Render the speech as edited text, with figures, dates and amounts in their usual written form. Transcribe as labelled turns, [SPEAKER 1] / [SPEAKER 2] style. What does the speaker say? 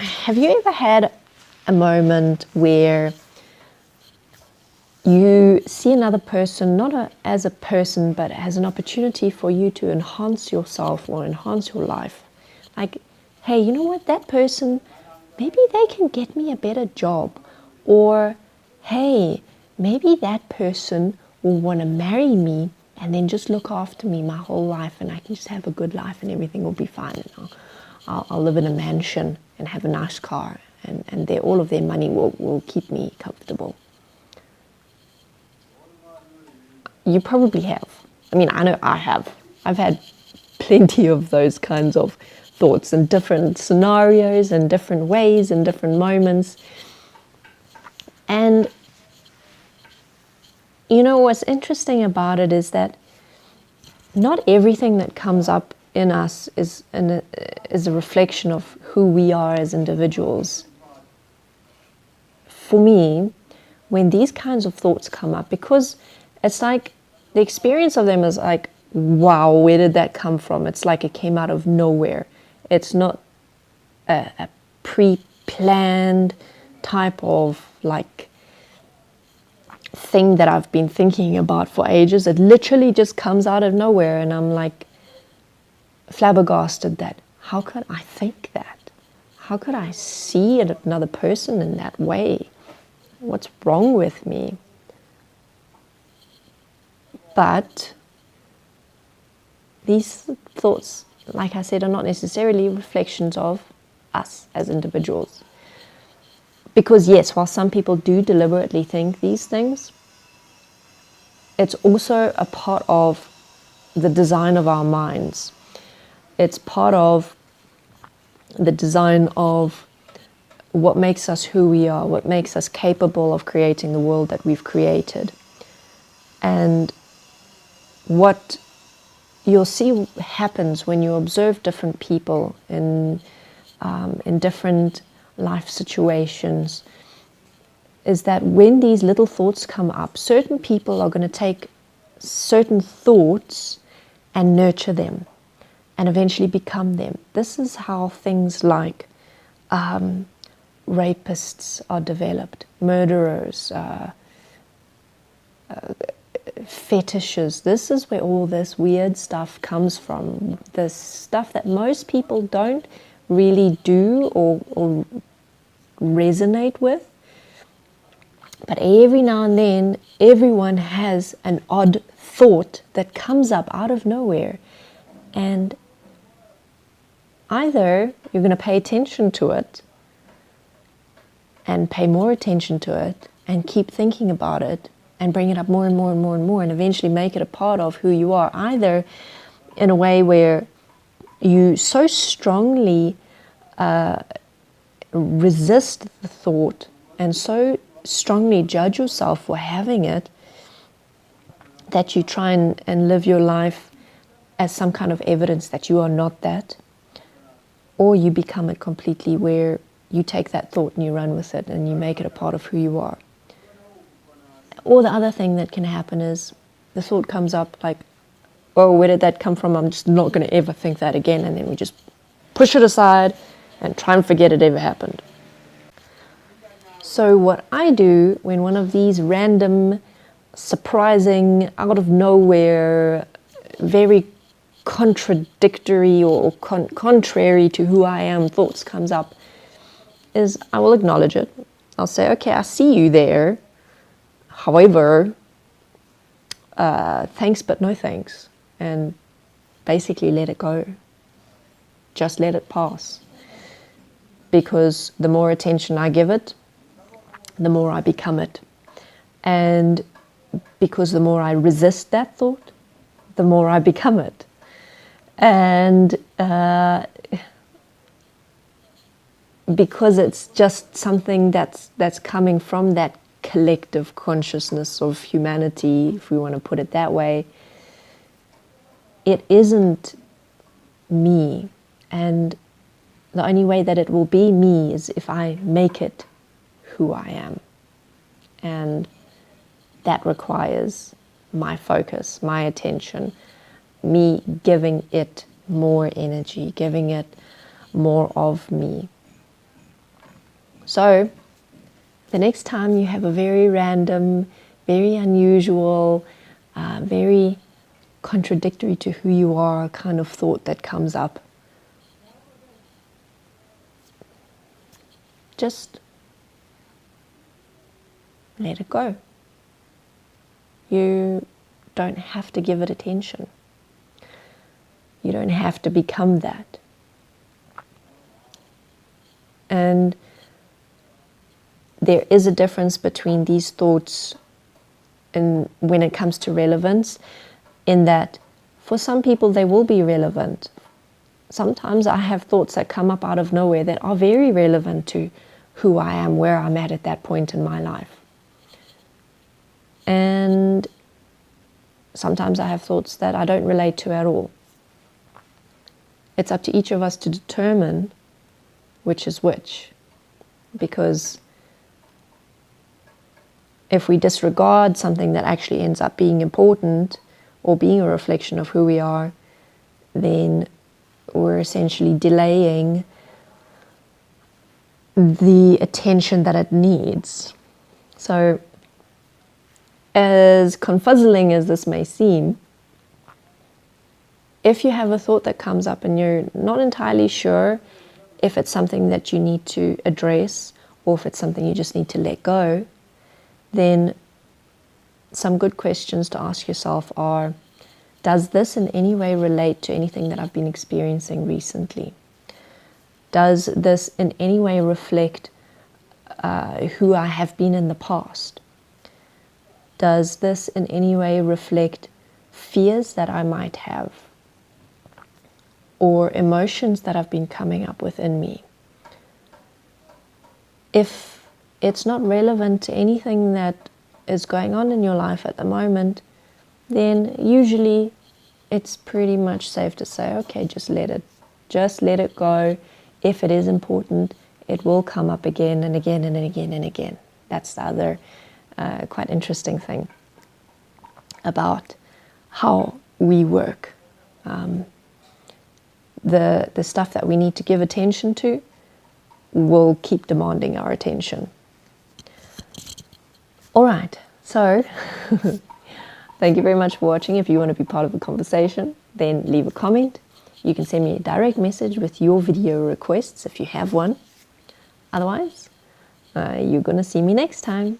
[SPEAKER 1] Have you ever had a moment where you see another person, not as a person, but as an opportunity for you to enhance yourself or enhance your life? Like, hey, you know what, that person, maybe they can get me a better job. Or, hey, maybe that person will want to marry me and then just look after me my whole life, and I can just have a good life and everything will be fine. And I'll live in a mansion and have a nice car, and all of their money will keep me comfortable. You probably have. I mean, I know I have. I've had plenty of those kinds of thoughts in different scenarios and different ways and different moments. And you know what's interesting about it is that not everything that comes up in us is a reflection of who we are as individuals. For me, when these kinds of thoughts come up, because it's like the experience of them is like, wow, where did that come from? It's like it came out of nowhere. It's not a pre-planned type of like thing that I've been thinking about for ages. It literally just comes out of nowhere, and I'm like flabbergasted that how could I think that? How could I see another person in that way? What's wrong with me? But these thoughts, like I said, are not necessarily reflections of us as individuals. Because yes, while some people do deliberately think these things, it's also a part of the design of our minds. It's part of the design of what makes us who we are, what makes us capable of creating the world that we've created. And what you'll see happens when you observe different people in different life situations is that when these little thoughts come up, certain people are going to take certain thoughts and nurture them and eventually become them. This is how things like rapists are developed, murderers, fetishes. This is where all this weird stuff comes from. The stuff that most people don't really do or resonate with. But every now and then, everyone has an odd thought that comes up out of nowhere. And either you're going to pay attention to it and pay more attention to it and keep thinking about it and bring it up more and more and more and more and eventually make it a part of who you are, either in a way where you so strongly resist the thought and so strongly judge yourself for having it that you try and live your life as some kind of evidence that you are not that, or you become it completely where you take that thought and you run with it and you make it a part of who you are. Or the other thing that can happen is the thought comes up like, oh, where did that come from? I'm just not going to ever think that again. And then we just push it aside and try and forget it ever happened. So what I do when one of these random, surprising, out of nowhere, very contradictory or contrary to who I am thoughts comes up is I will acknowledge it. I'll say, okay, I see you there. However, thanks but no thanks, and basically let it go. Just let it pass. Because the more attention I give it, the more I become it. And because the more I resist that thought, the more I become it. And because it's just something that's coming from that collective consciousness of humanity, if we want to put it that way, it isn't me. And the only way that it will be me is if I make it who I am. And that requires my focus, my attention, me giving it more energy, giving it more of me. So the next time you have a very random, very unusual, very contradictory to who you are kind of thought that comes up, just let it go. You don't have to give it attention. You don't have to become that. And there is a difference between these thoughts and when it comes to relevance, in that for some people they will be relevant. Sometimes I have thoughts that come up out of nowhere that are very relevant to who I am, where I'm at that point in my life. And sometimes I have thoughts that I don't relate to at all. It's up to each of us to determine which is which. Because if we disregard something that actually ends up being important or being a reflection of who we are, then we're essentially delaying the attention that it needs. So, as confuzzling as this may seem, if you have a thought that comes up and you're not entirely sure if it's something that you need to address or if it's something you just need to let go, then some good questions to ask yourself are, does this in any way relate to anything that I've been experiencing recently? Does this in any way reflect who I have been in the past? Does this in any way reflect fears that I might have or emotions that have been coming up within me? If it's not relevant to anything that is going on in your life at the moment, then usually it's pretty much safe to say, okay, just let it go. If it is important, it will come up again and again and again and again. That's the other quite interesting thing about how we work. The stuff that we need to give attention to will keep demanding our attention. All right, so thank you very much for watching. If you want to be part of the conversation, then leave a comment. You can send me a direct message with your video requests if you have one. Otherwise, you're going to see me next time.